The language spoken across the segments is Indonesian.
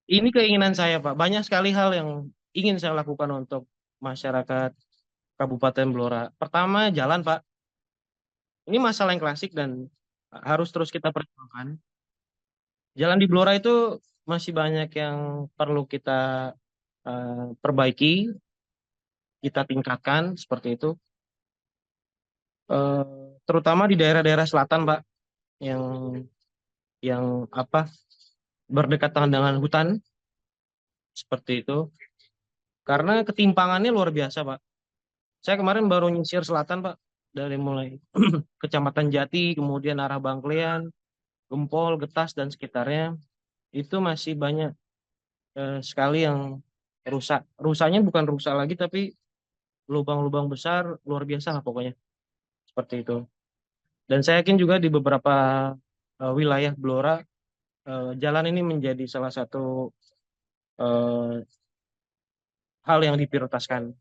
Ini keinginan saya, Pak. Banyak sekali hal yang ingin saya lakukan untuk masyarakat Kabupaten Blora. Pertama, jalan, Pak. Ini masalah yang klasik dan harus terus kita perjuangkan. Jalan di Blora itu masih banyak yang perlu kita perbaiki, kita tingkatkan seperti itu. Eh, Terutama di daerah-daerah selatan, Pak, yang apa berdekatan dengan hutan seperti itu. Karena ketimpangannya luar biasa, Pak. Saya kemarin baru nyisir selatan, Pak, dari mulai Kecamatan Jati, kemudian arah Bangklean, Gempol, Getas dan sekitarnya. Itu masih banyak sekali yang rusak. Rusaknya bukan rusak lagi, tapi lubang-lubang besar luar biasa lah pokoknya. Seperti itu. Dan saya yakin juga di beberapa wilayah Blora, jalan ini menjadi salah satu eh, hal yang diprioritaskan.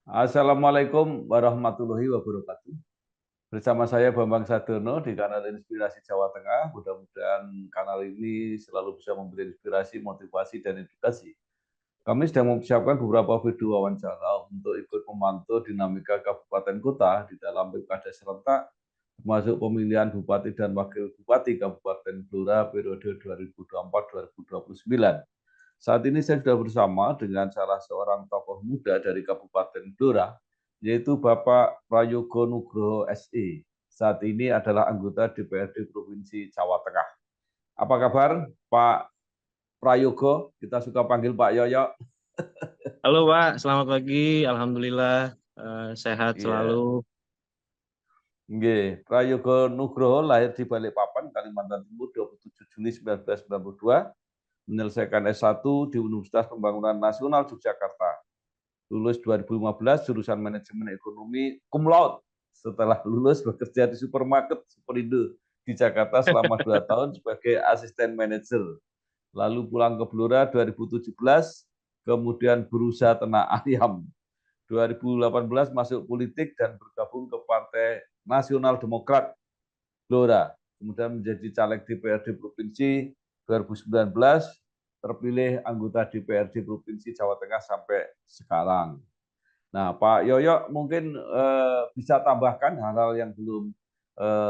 Assalamualaikum warahmatullahi wabarakatuh. Bersama saya Bambang Sadono di kanal Inspirasi Jawa Tengah. Mudah-mudahan kanal ini selalu bisa memberi inspirasi, motivasi, dan edukasi. Kami sedang mempersiapkan beberapa video wawancara untuk ikut memantau dinamika kabupaten kota di dalam pilkada serentak, termasuk pemilihan bupati dan wakil bupati Kabupaten Blora periode 2024-2029. Saat ini saya sudah bersama dengan salah seorang tokoh muda dari Kabupaten Blora, yaitu Bapak Prayogo Nugroho SE. Saat ini adalah anggota DPRD Provinsi Jawa Tengah. Apa kabar Pak Prayogo? Kita suka panggil Pak Yoyo. Halo Pak, selamat pagi. Alhamdulillah sehat Iya. selalu. Nggih, Prayogo Nugroho lahir di Balikpapan, Kalimantan Timur 27 Juli 1992, menyelesaikan S1 di Universitas Pembangunan Nasional Yogyakarta. Lulus 2015 jurusan manajemen ekonomi cum laude. Setelah lulus bekerja di supermarket Superindo di Jakarta selama 2 tahun sebagai asisten manajer. Lalu pulang ke Blora 2017, kemudian berusaha ternak ayam. 2018 masuk politik dan bergabung ke Partai Nasional Demokrat Blora. Kemudian menjadi caleg DPRD Provinsi 2019, terpilih anggota DPRD Provinsi Jawa Tengah sampai sekarang. Nah, Pak Yoyo mungkin bisa tambahkan hal-hal yang belum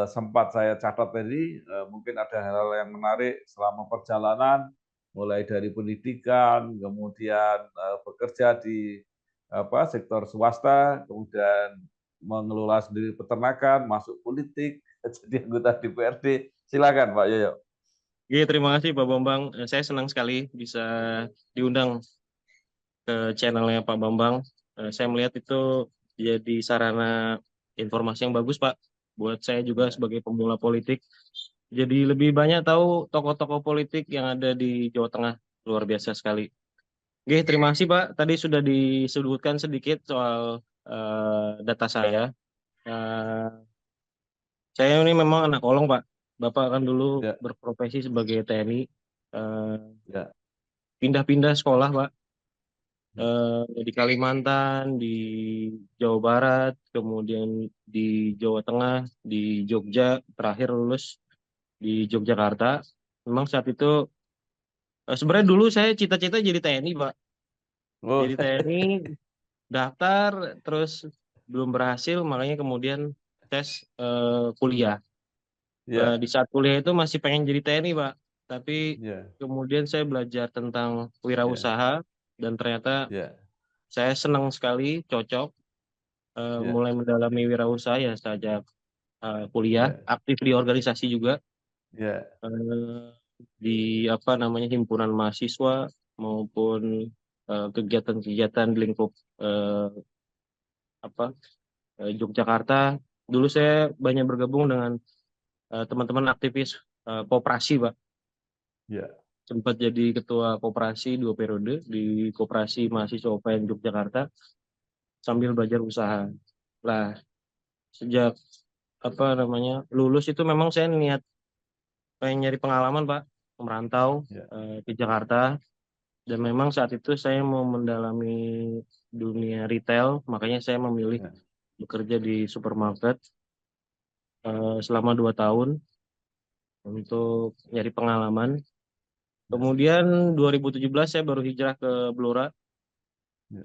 sempat saya catat tadi, mungkin ada hal-hal yang menarik selama perjalanan, mulai dari pendidikan, kemudian bekerja di sektor swasta, kemudian mengelola sendiri peternakan, masuk politik, jadi anggota DPRD. Silakan Pak Yoyo. Oke, terima kasih Pak Bambang. Saya senang sekali bisa diundang ke channelnya Pak Bambang. Saya melihat itu jadi sarana informasi yang bagus Pak. Buat saya juga Ya. sebagai pemula politik. Jadi lebih banyak tahu tokoh-tokoh politik yang ada di Jawa Tengah. Luar biasa sekali. Oke, terima kasih Pak. Tadi sudah disebutkan sedikit soal data saya. Eh, saya ini memang anak kolong, Pak. Bapak kan dulu Ya. berprofesi sebagai TNI. eh, Ya. Pindah-pindah sekolah, Pak. Di Kalimantan, di Jawa Barat, kemudian di Jawa Tengah, di Jogja, terakhir lulus di Yogyakarta. Memang saat itu, sebenarnya dulu saya cita-cita jadi TNI, Pak. Oh. Jadi TNI, daftar, terus belum berhasil, makanya kemudian tes kuliah. Ya. Di saat kuliah itu masih pengen jadi TNI, Pak. Tapi Ya. kemudian saya belajar tentang Ya. wirausaha. dan ternyata Ya, saya senang sekali, cocok, ya, mulai mendalami wirausaha ya sejak kuliah, ya, aktif di organisasi juga, ya, eh, di apa namanya himpunan mahasiswa maupun kegiatan-kegiatan di lingkup eh, apa Yogyakarta. Dulu saya banyak bergabung dengan teman-teman aktivis koperasi, Pak. ya, Sempat jadi ketua koperasi 2 periode di Koperasi Mahasiswa UPN Yogyakarta sambil belajar usaha. Lah, sejak apa namanya lulus itu memang saya niat pengen nyari pengalaman, Pak, merantau ya, ke Jakarta. Dan memang saat itu saya mau mendalami dunia retail, makanya saya memilih ya, bekerja di supermarket selama 2 tahun untuk nyari pengalaman. ya, Kemudian 2017 saya baru hijrah ke Blora, ya,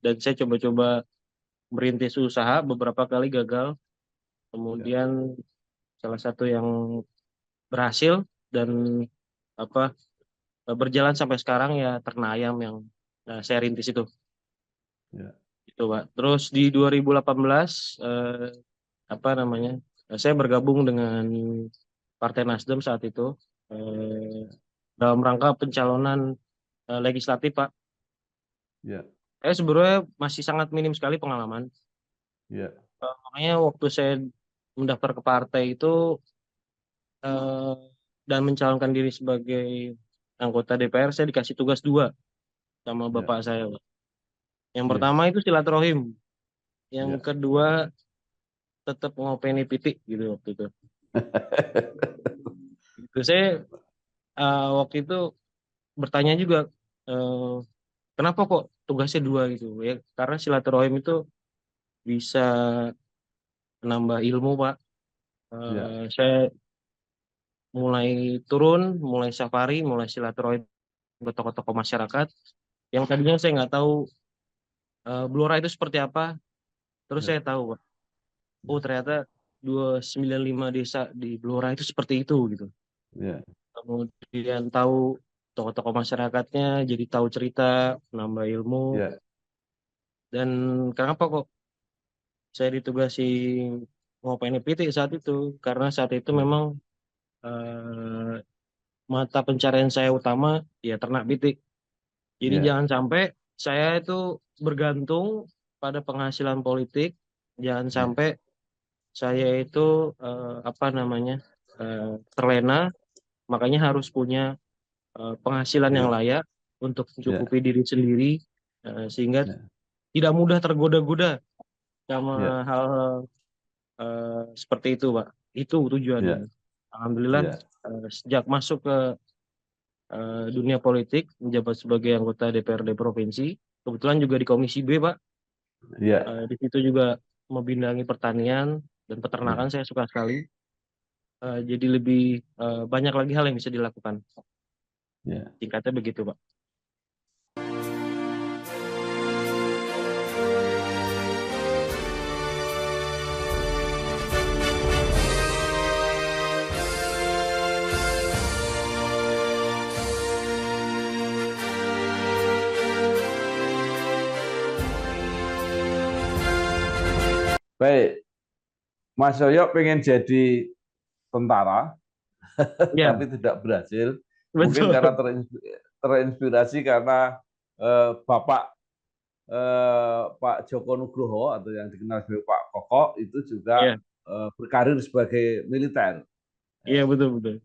dan saya coba-coba merintis usaha, beberapa kali gagal. ya, Kemudian salah satu yang berhasil dan apa berjalan sampai sekarang ya ternak ayam yang saya rintis ya, itu, Pak. Terus di 2018 apa namanya saya bergabung dengan Partai Nasdem saat itu eh, dalam rangka pencalonan legislatif, Pak. ya, Saya sebenarnya masih sangat minim sekali pengalaman. ya, Makanya waktu saya mendaftar ke partai itu eh, dan mencalonkan diri sebagai anggota DPR, saya dikasih tugas dua sama ya. bapak saya, Pak. Yang Ya. pertama itu silaturahim, yang Ya. kedua tetap ngopeni pitik gitu waktu itu. Itu saya waktu itu bertanya juga eh, kenapa kok tugasnya dua gitu ya? Karena silaturahim itu bisa menambah ilmu, Pak. Ya. Saya mulai turun, mulai safari, mulai silaturahim ke tokoh-tokoh masyarakat yang tadinya saya nggak tahu Blora itu seperti apa. Terus Ya. saya tahu, Pak. Oh, ternyata 295 desa di Blora itu seperti itu gitu. Ya. Kemudian tahu tokoh-tokoh masyarakatnya, jadi tahu cerita, nambah ilmu. Ya. Dan kenapa kok saya ditugasi ngopain PT saat itu? Karena saat itu Ya. memang eh, mata pencarian saya utama ya ternak pitik. Jadi Ya. jangan sampai saya itu bergantung pada penghasilan politik. Jangan Ya. sampai saya itu apa namanya eh, terlena. Makanya harus punya penghasilan yang Ya. layak untuk Ya. mencukupi diri sendiri sehingga Ya. tidak mudah tergoda-goda sama Ya. hal-hal seperti itu, Pak. Itu tujuannya. Ya. Alhamdulillah Ya. sejak masuk ke dunia politik menjabat sebagai anggota DPRD provinsi, kebetulan juga di Komisi B, Pak. Ya. Di situ juga membidangi pertanian dan peternakan Ya. saya suka sekali. Jadi lebih banyak lagi hal yang bisa dilakukan. Ya. Singkatnya begitu, Pak. Baik, Mas Yoyo pengen jadi tentara, Ya, tapi tidak berhasil. Mungkin betul. karena terinspirasi karena Bapak Pak Joko Nugroho atau yang dikenal sebagai Pak Koko itu juga Iya, berkarir sebagai militer. iya betul betul.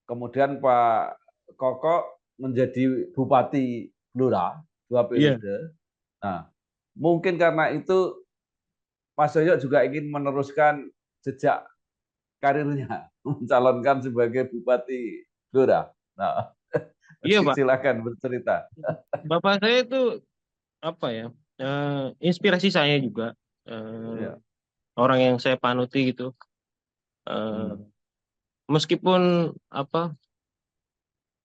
Kemudian Pak Koko menjadi Bupati Blora 2 periode. Iya, Nah, mungkin karena itu Mas Yoyo juga ingin meneruskan jejak karirnya, mencalonkan sebagai Bupati Blora. Nah, iya Pak. silakan bercerita. Bapak saya itu apa ya? eh, Inspirasi saya juga eh, Ya. orang yang saya panuti gitu. Hmm. Eh, Meskipun apa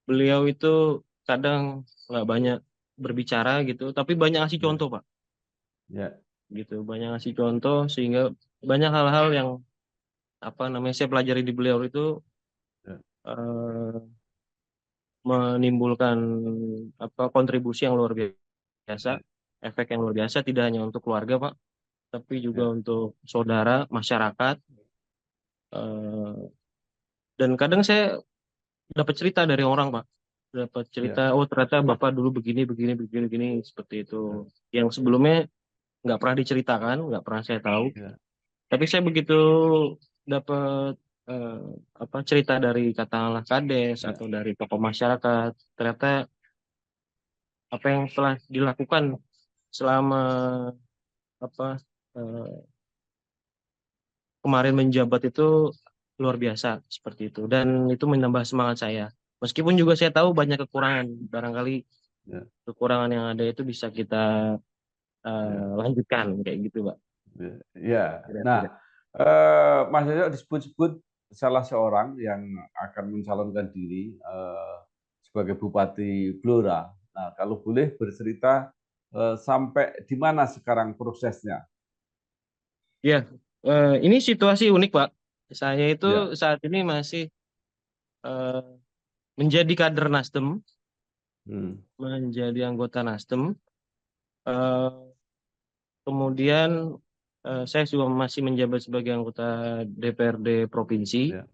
beliau itu kadang nggak banyak berbicara gitu, tapi banyak ngasih Ya. contoh, Pak. Ya. Gitu, banyak ngasih contoh sehingga banyak hal-hal yang apa namanya saya pelajari di beliau itu Ya. eh, menimbulkan kontribusi yang luar biasa, Ya, efek yang luar biasa tidak hanya untuk keluarga Pak, tapi juga ya, untuk saudara, masyarakat. eh, dan kadang saya dapat cerita dari orang Pak, dapat cerita, ya, oh ternyata Bapak dulu begini, begini, begini, begini, seperti itu. ya, Yang sebelumnya nggak pernah diceritakan, nggak pernah saya tahu. ya, Tapi saya begitu dapat eh, cerita dari katakanlah kades ya, atau dari tokoh masyarakat, ternyata apa yang telah dilakukan selama apa eh, kemarin menjabat itu luar biasa seperti itu, dan itu menambah semangat saya. Meskipun juga saya tahu banyak kekurangan, barangkali ya, kekurangan yang ada itu bisa kita ya, lanjutkan kayak gitu, Pak. ya. Ya. Nah, Kira-kira. Mas Yoyo disebut-sebut salah seorang yang akan mencalonkan diri sebagai Bupati Blora. Nah, kalau boleh bercerita sampai di mana sekarang prosesnya? Ya, ini situasi unik, Pak. Saya itu Ya, saat ini masih eh, menjadi kader Nasdem, hmm, menjadi anggota Nasdem. Eh, Kemudian saya juga masih menjabat sebagai anggota DPRD provinsi. ya,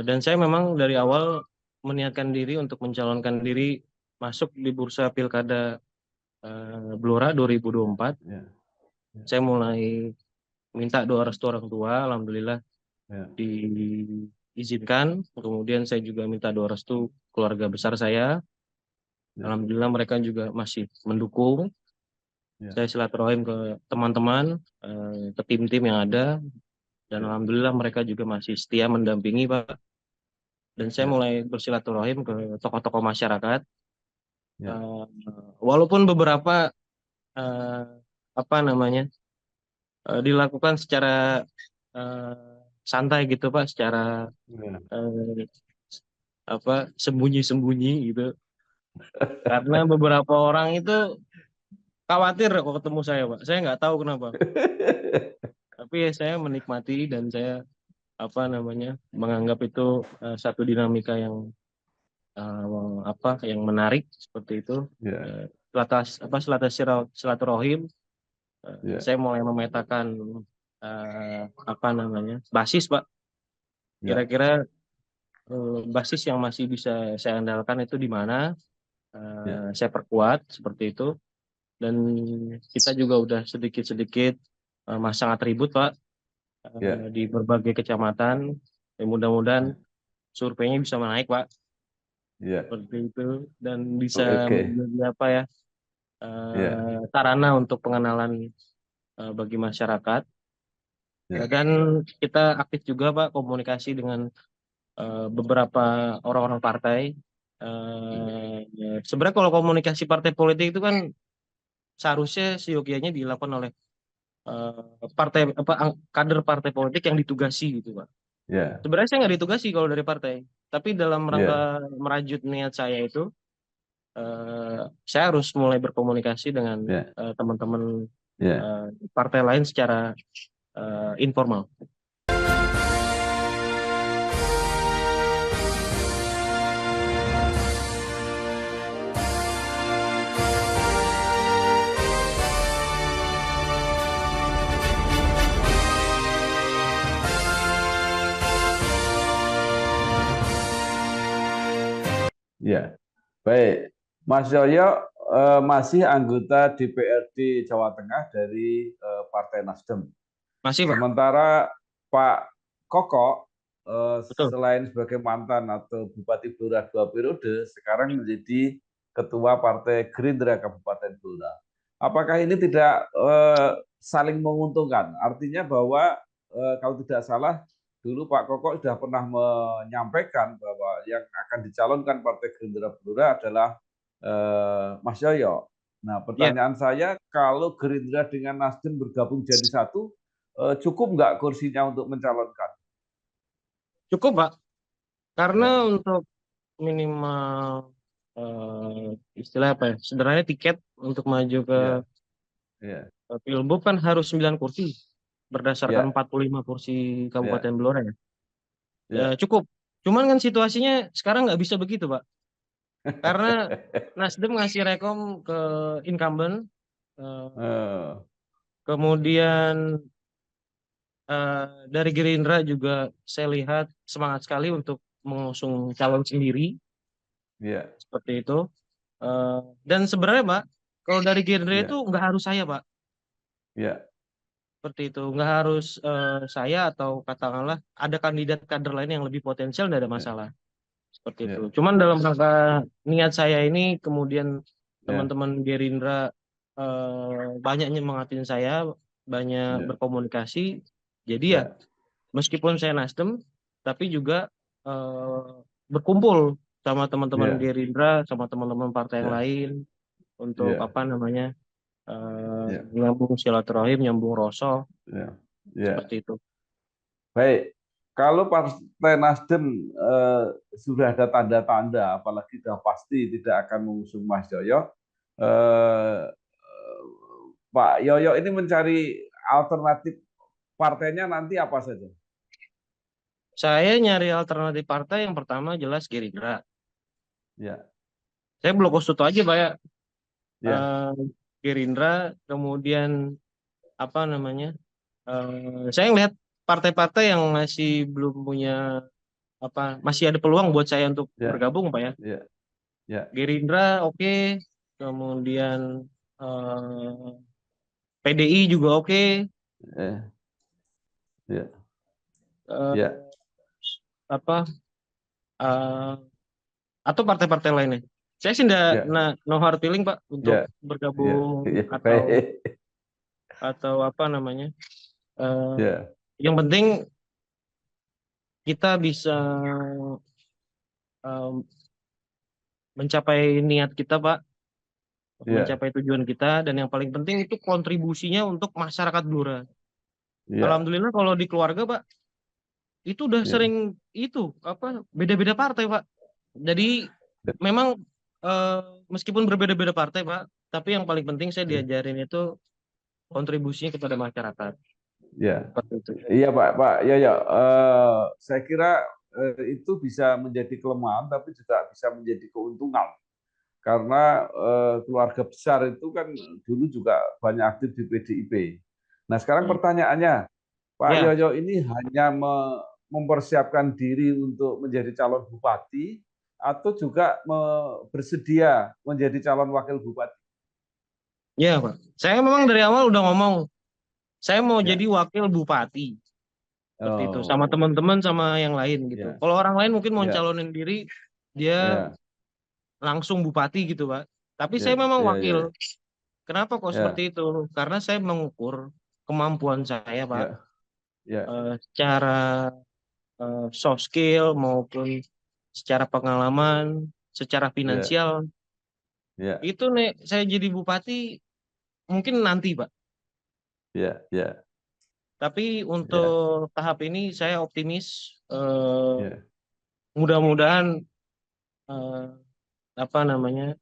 Dan saya memang dari awal meniatkan diri untuk mencalonkan diri masuk di bursa Pilkada Blora 2024. ya, ya, Saya mulai minta doa restu orang tua, alhamdulillah ya, diizinkan. Kemudian saya juga minta doa restu keluarga besar saya. ya, Alhamdulillah mereka juga masih mendukung. ya, Saya silaturahim ke teman-teman, ke tim-tim yang ada, dan ya, alhamdulillah mereka juga masih setia mendampingi, Pak. Dan saya ya, mulai bersilaturahim ke tokoh-tokoh masyarakat. ya, Eh, Walaupun beberapa eh, dilakukan secara eh, santai gitu Pak, secara ya. eh, sembunyi-sembunyi gitu. Karena beberapa orang itu khawatir kok ketemu saya Pak. Saya nggak tahu kenapa. Tapi ya saya menikmati dan saya menganggap itu satu dinamika yang yang menarik seperti itu. Ya, Eh, silaturahim, ya, saya mulai memetakan basis Pak. ya, Kira-kira basis yang masih bisa saya andalkan itu di mana. ya, Saya perkuat seperti itu, dan kita juga udah sedikit-sedikit masang atribut Pak ya, di berbagai kecamatan. Ya, mudah-mudahan ya, surveinya bisa menaik Pak ya. seperti itu, dan bisa Oke, menjadi ya, sarana untuk pengenalan bagi masyarakat. ya, Dan kita aktif juga Pak komunikasi dengan beberapa orang-orang partai. Sebenarnya kalau komunikasi partai politik itu kan seharusnya seyogianya dilakukan oleh partai kader partai politik yang ditugasi gitu Pak. ya, Sebenarnya saya nggak ditugasi kalau dari partai, tapi dalam rangka ya, merajut niat saya itu, eh, saya harus mulai berkomunikasi dengan ya, teman-teman ya. eh, partai lain secara informal. Ya, baik. Mas Yoyo masih anggota DPRD Jawa Tengah dari Partai Nasdem. Masih Pak, Sementara Pak Koko betul. selain sebagai mantan atau Bupati Blora 2 periode, sekarang menjadi Ketua Partai Gerindra Kabupaten Blora. Apakah ini tidak saling menguntungkan? Artinya bahwa kalau tidak salah dulu Pak Koko sudah pernah menyampaikan bahwa yang akan dicalonkan Partai Gerindra Blora adalah Mas Yoyo. Nah, Ya, pertanyaan saya, kalau Gerindra dengan Nasdem bergabung jadi satu, cukup nggak kursinya untuk mencalonkan? cukup Pak. Karena Ya, untuk minimal istilah apa ya? Sebenarnya tiket untuk maju ke ya, ya, Pilgub kan harus 9 kursi berdasarkan ya, 45 kursi ya, Kabupaten Blora ya. ya, Cukup. Cuman kan situasinya sekarang nggak bisa begitu, Pak. Karena Nasdem ngasih rekom ke incumbent, eh, Eh, kemudian dari Gerindra juga saya lihat semangat sekali untuk mengusung calon sendiri ya, seperti itu. Eh, dan sebenarnya Pak, kalau dari Gerindra itu ya, nggak harus saya Pak, ya, seperti itu. Nggak harus saya atau katakanlah ada kandidat kader lain yang lebih potensial, nggak ada ya, masalah. Seperti itu. ya, Cuman dalam rangka niat saya ini, kemudian ya, teman-teman Gerindra banyak nyemangatin saya, banyak ya, berkomunikasi. Jadi ya, ya, meskipun saya Nasdem, tapi juga eh, berkumpul sama teman-teman ya, Gerindra, sama teman-teman partai yang ya, lain untuk ya, apa namanya eh, ya, nyambung silaturahim, nyambung rosok ya, ya. seperti itu. Baik, kalau Partai Nasdem sudah ada tanda-tanda, apalagi sudah pasti tidak akan mengusung Mas Yoyo, eh, Pak Yoyo ini mencari alternatif partainya nanti apa saja? Saya nyari alternatif partai yang pertama jelas Gerindra. Ya, Saya blok Kostuto aja, Pak ya. ya, Eh, Gerindra, kemudian apa namanya? Saya ngelihat partai-partai yang masih belum punya apa, masih ada peluang buat saya untuk ya, bergabung, Pak ya. ya, ya, Gerindra oke, kemudian eh, PDI juga oke, eh, ya, ya, eh, apa eh, atau partai-partai lainnya. Saya sih nggak ya, no hard feeling Pak untuk ya, ya, bergabung ya, atau baik, apa namanya. eh, ya, yang penting kita bisa eh, mencapai niat kita Pak, ya, mencapai tujuan kita, dan yang paling penting itu kontribusinya untuk masyarakat Blora. ya, Alhamdulillah kalau di keluarga Pak itu udah ya, sering itu apa beda-beda partai Pak. Jadi memang eh, meskipun berbeda-beda partai Pak, tapi yang paling penting saya ya, diajarin itu kontribusinya kepada masyarakat. ya. Seperti itu. Iya Pak, Pak, ya ya. Saya kira itu bisa menjadi kelemahan, tapi juga bisa menjadi keuntungan karena keluarga besar itu kan dulu juga banyak aktif di PDIP. Nah sekarang Hmm. pertanyaannya, Pak Ya, Yoyo ini hanya mempersiapkan diri untuk menjadi calon bupati atau juga bersedia menjadi calon wakil bupati? ya Pak. Saya memang dari awal udah ngomong, saya mau jadi Ya, wakil bupati. Seperti itu. Sama oh, teman-teman, sama yang lain gitu. ya, Kalau orang lain mungkin mau ya, calonin diri, dia ya, langsung bupati gitu Pak. Tapi saya ya, memang ya, wakil. ya, Kenapa kok seperti ya, itu? Karena saya mengukur kemampuan saya Pak. ya, ya, Secara soft skill maupun secara pengalaman, secara ya, finansial. ya, Itu nih saya jadi bupati mungkin nanti Pak. ya, ya. Tapi untuk Ya, tahap ini saya optimis. eh, ya, Mudah-mudahan eh, apa namanya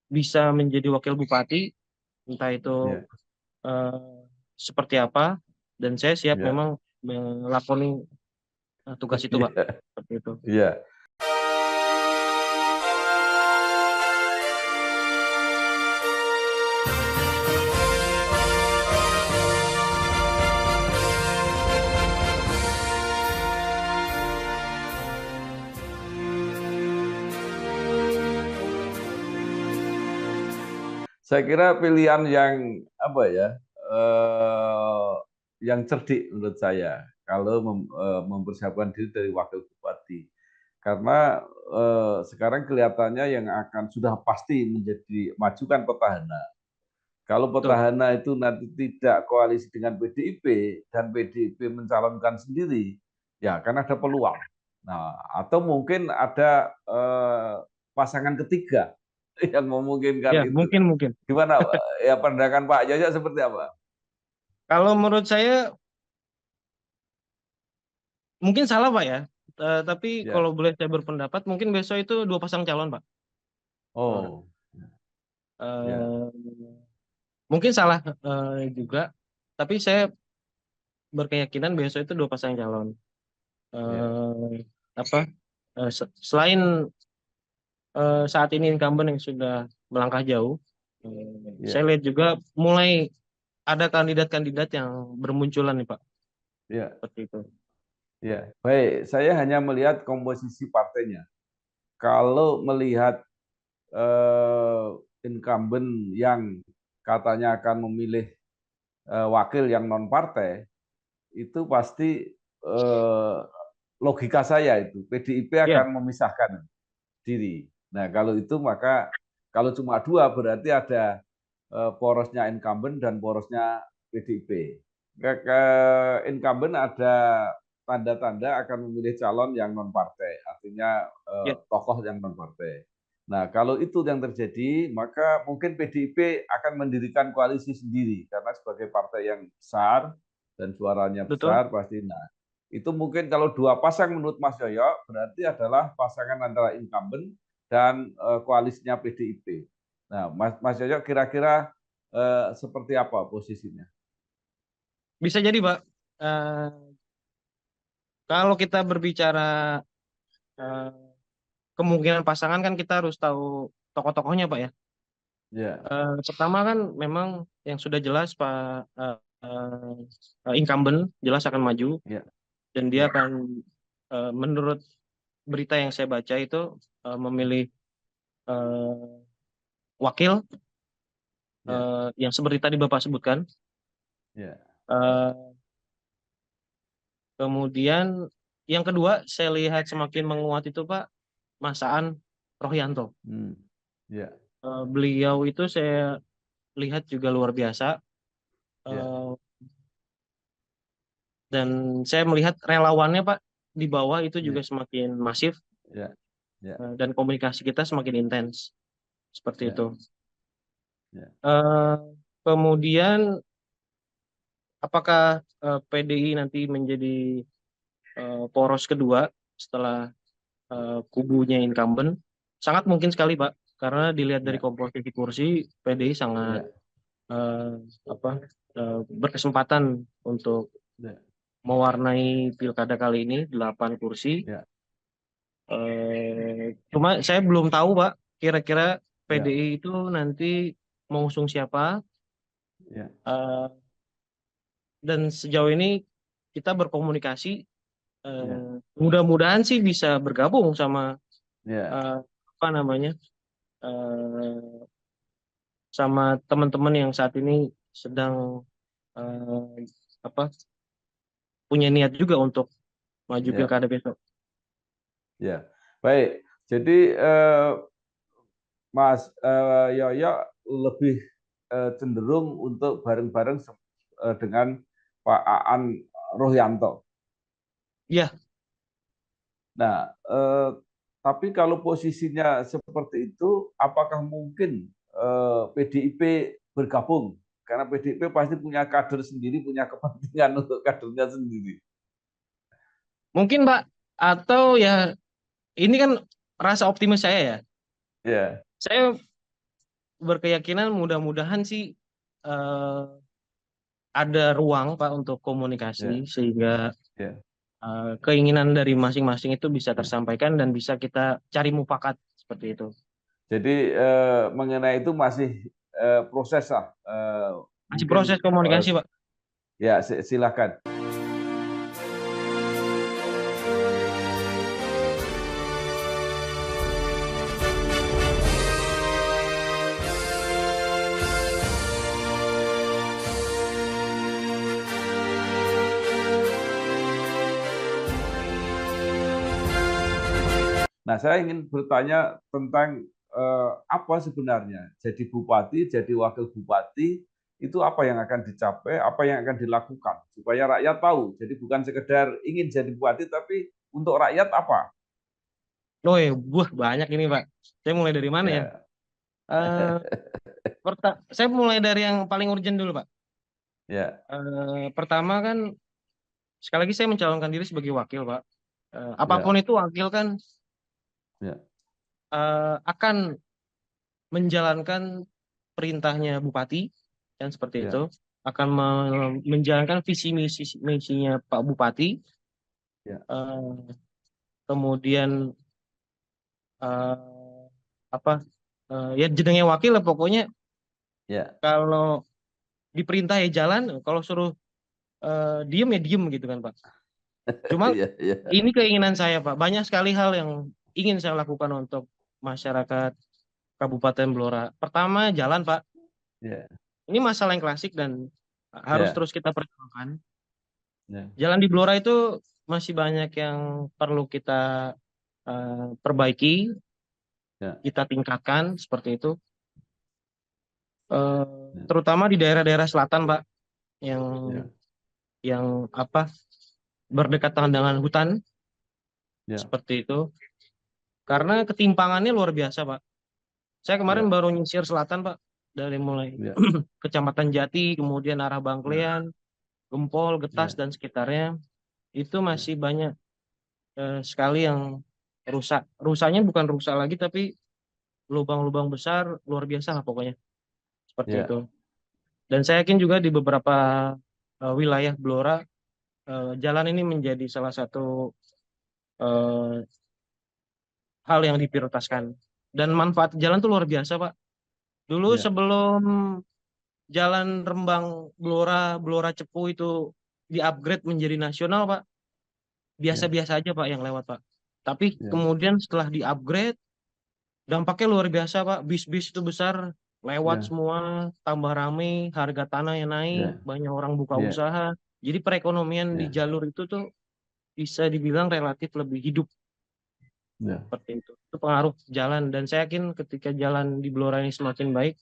bisa menjadi wakil bupati, entah itu ya, eh, seperti apa. Dan saya siap ya, memang melakoni tugas itu, Pak. ya, Seperti itu. ya. Saya kira pilihan yang apa ya, eh, yang cerdik menurut saya kalau mempersiapkan diri dari wakil bupati. Karena sekarang kelihatannya yang akan sudah pasti menjadi majukan petahana. Kalau Betul. petahana itu nanti tidak koalisi dengan PDIP dan PDIP mencalonkan sendiri, ya akan ada peluang. Nah, atau mungkin ada pasangan ketiga yang memungkinkan Ya, itu. mungkin mungkin. Gimana ya pandangan Pak Yoyo seperti apa? Kalau menurut saya mungkin salah, Pak ya. Tapi kalau Ya. boleh saya berpendapat, mungkin besok itu dua pasang calon, Pak. Oh, ya, Eh, Mungkin salah juga, tapi saya berkeyakinan besok itu dua pasang calon. ya, Apa selain saat ini incumbent yang sudah melangkah jauh. Ya, Saya lihat juga mulai ada kandidat-kandidat yang bermunculan nih Pak, ya, seperti itu. ya. Baik, saya hanya melihat komposisi partainya. Kalau melihat eh, incumbent yang katanya akan memilih wakil yang non partai, itu pasti eh, logika saya itu PDIP Ya, akan memisahkan diri. Nah, kalau itu maka kalau cuma dua berarti ada porosnya incumbent dan porosnya PDIP. Incumbent ada tanda-tanda akan memilih calon yang non partai, artinya ya, tokoh yang non partai. Nah, kalau itu yang terjadi, maka mungkin PDIP akan mendirikan koalisi sendiri karena sebagai partai yang besar dan suaranya betul. besar pasti. Nah, itu mungkin kalau dua pasang menurut Mas Yoyo berarti adalah pasangan antara incumbent dan koalisinya PDIP. Nah, Mas Yoyo kira-kira seperti apa posisinya? Bisa jadi Pak. Eh, Kalau kita berbicara eh, kemungkinan pasangan kan kita harus tahu tokoh-tokohnya Pak ya. Ya, Pertama kan memang yang sudah jelas Pak incumbent jelas akan maju ya, dan dia ya, akan menurut berita yang saya baca itu memilih eh, wakil ya, yang seperti tadi Bapak sebutkan. ya. Eh, Kemudian yang kedua saya lihat semakin menguat itu Pak Mas Aan Rohyanto. Hmm, ya, Beliau itu saya lihat juga luar biasa. ya, Eh, dan saya melihat relawannya Pak di bawah itu juga ya, semakin masif ya, ya, dan komunikasi kita semakin intens seperti ya, itu. ya, Eh, Kemudian apakah PDI nanti menjadi poros kedua setelah kubunya incumbent? Sangat mungkin sekali Pak, karena dilihat dari ya, komposisi kursi PDI sangat ya, eh, apa berkesempatan untuk ya, mewarnai pilkada kali ini 8 kursi. ya, Cuma saya belum tahu Pak, kira-kira ya, PDI itu nanti mengusung siapa. ya, Eh, dan sejauh ini kita berkomunikasi, ya, mudah-mudahan sih bisa bergabung sama ya, eh, apa namanya eh, sama teman-teman yang saat ini sedang apa punya niat juga untuk maju ya, pilkada besok. ya. Baik. Jadi Mas Yoyo lebih cenderung untuk bareng-bareng dengan Pak Aan Rohyanto. Ya, Nah, tapi kalau posisinya seperti itu, apakah mungkin PDIP bergabung? Karena PDIP pasti punya kader sendiri, punya kepentingan untuk kadernya sendiri. mungkin Pak, atau ya ini kan rasa optimis saya ya. Ya, Saya berkeyakinan mudah-mudahan sih eh, ada ruang Pak untuk komunikasi ya, sehingga ya, keinginan dari masing-masing itu bisa ya. tersampaikan dan bisa kita cari mufakat seperti itu. Jadi mengenai itu masih proses lah. Masih Mungkin proses komunikasi Pak. ya silakan. Nah, saya ingin bertanya tentang apa sebenarnya jadi bupati, jadi wakil bupati itu apa yang akan dicapai, apa yang akan dilakukan supaya rakyat tahu. Jadi bukan sekedar ingin jadi bupati, tapi untuk rakyat apa? Oh ya, buah banyak ini Pak. Saya mulai dari mana ya? Ya, Eh, saya mulai dari yang paling urgent dulu Pak. ya, Pertama kan sekali lagi saya mencalonkan diri sebagai wakil Pak. Apapun ya, itu wakil kan ya, akan menjalankan perintahnya bupati kan seperti itu. ya, Akan menjalankan visi misinya Pak Bupati. ya, Eh, Kemudian eh, apa ya jenenge wakil lah pokoknya, Ya, kalau diperintah ya jalan, kalau suruh diem ya diem gitu kan Pak. Cuma ya, ya, ini keinginan saya Pak, banyak sekali hal yang ingin saya lakukan untuk masyarakat Kabupaten Blora. Pertama jalan Pak, ya, ini masalah yang klasik dan harus ya, terus kita perjuangkan. ya, Jalan di Blora itu masih banyak yang perlu kita perbaiki, ya, kita tingkatkan seperti itu. Eh, ya, Terutama di daerah-daerah selatan, Pak, yang ya, apa berdekatan dengan hutan ya, seperti itu. Karena ketimpangannya luar biasa, Pak. Saya kemarin ya, baru nyisir selatan, Pak, dari mulai ya, Kecamatan Jati, kemudian arah ya, Bangklean, Gempol, Getas ya, dan sekitarnya. Itu ya, masih banyak sekali yang rusak. Rusaknya bukan rusak lagi, tapi lubang-lubang besar luar biasa lah pokoknya seperti ya, itu. Dan saya yakin juga di beberapa wilayah Blora jalan ini menjadi salah satu eh, hal yang diprioritaskan. Dan manfaat jalan tuh luar biasa, Pak. Dulu ya, sebelum jalan Rembang Blora Blora Cepu itu di-upgrade menjadi nasional, Pak, ya, biasa-biasa aja, Pak, yang lewat, Pak. Tapi ya, kemudian setelah di-upgrade, dampaknya luar biasa, Pak. Bis-bis itu besar, lewat ya, semua, tambah rame, harga tanah yang naik, ya, banyak orang buka ya, usaha. Jadi perekonomian di ya, jalur itu tuh bisa dibilang relatif lebih hidup ya, seperti itu. Itu pengaruh jalan dan saya yakin ketika jalan di Blora ini semakin baik,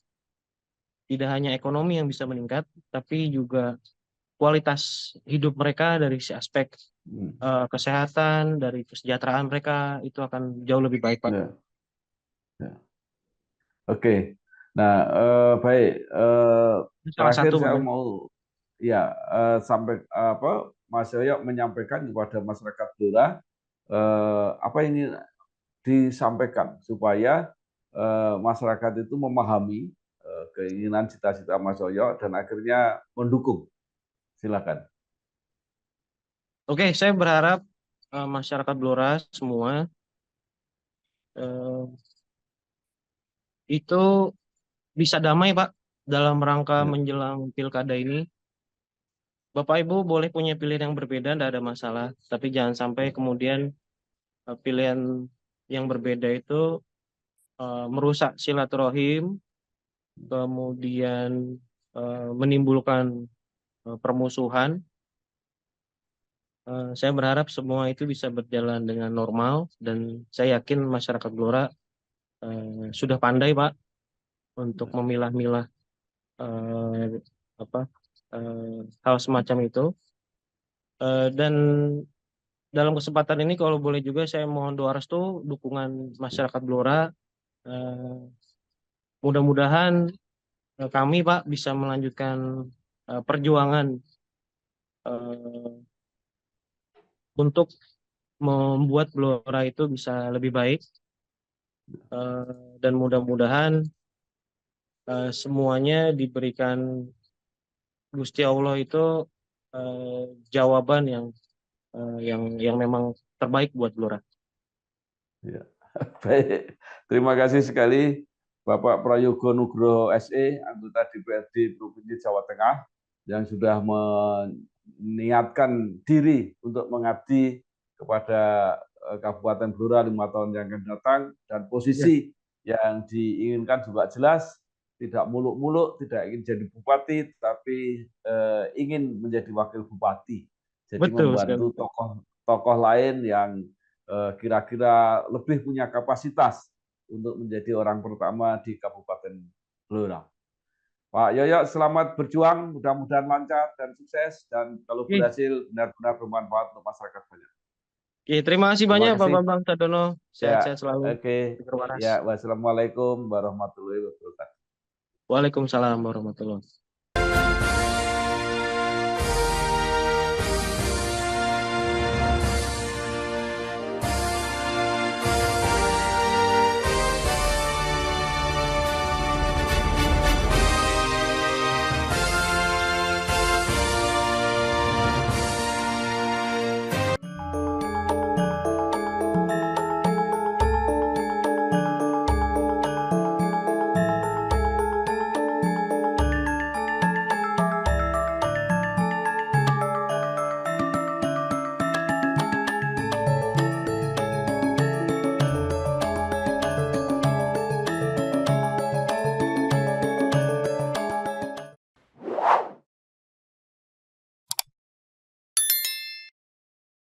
tidak hanya ekonomi yang bisa meningkat, tapi juga kualitas hidup mereka dari si aspek hmm, kesehatan, dari kesejahteraan mereka itu akan jauh lebih baik, Pak. ya, ya. Oke. Nah, baik. Itu salah Terakhir satu, Pak. saya mau ya sampai apa Mas Yoyo menyampaikan kepada masyarakat Blora apa yang ingin disampaikan supaya masyarakat itu memahami keinginan cita-cita Mas Yoyo dan akhirnya mendukung. Silakan. Oke, saya berharap masyarakat Blora semua eh, itu bisa damai, Pak, dalam rangka Ya, menjelang pilkada ini. Bapak Ibu boleh punya pilihan yang berbeda, tidak ada masalah. Tapi jangan sampai ya, kemudian pilihan yang berbeda itu merusak silaturahim, kemudian menimbulkan permusuhan. Saya berharap semua itu bisa berjalan dengan normal dan saya yakin masyarakat Blora sudah pandai, Pak, untuk ya, memilah-milah eh, apa hal semacam itu. Dan dalam kesempatan ini kalau boleh juga saya mohon doa restu dukungan masyarakat Blora. Eh, Mudah-mudahan kami Pak bisa melanjutkan perjuangan eh, untuk membuat Blora itu bisa lebih baik. Dan mudah-mudahan semuanya diberikan Gusti Allah itu eh, jawaban yang memang terbaik buat Blora. ya. Baik. Terima kasih sekali Bapak Prayogo Nugroho SE, anggota DPRD Provinsi Jawa Tengah, yang sudah meniatkan diri untuk mengabdi kepada Kabupaten Blora 5 tahun yang akan datang, dan Ya, posisi yang diinginkan juga jelas, tidak muluk-muluk, tidak ingin jadi bupati, tapi ingin menjadi wakil bupati. Jadi betul membantu sekali. tokoh-tokoh lain yang kira-kira lebih punya kapasitas untuk menjadi orang pertama di Kabupaten Blora. Pak Yoyo, selamat berjuang, mudah-mudahan lancar dan sukses, dan kalau Oke, berhasil benar-benar bermanfaat untuk masyarakat banyak. oke, terima kasih Terima banyak Pak kasih. Bambang Sadono. Ya, Sehat-sehat selalu. oke. Terima kasih. Ya, wassalamualaikum warahmatullahi wabarakatuh. Waalaikumsalam warahmatullahi wabarakatuh.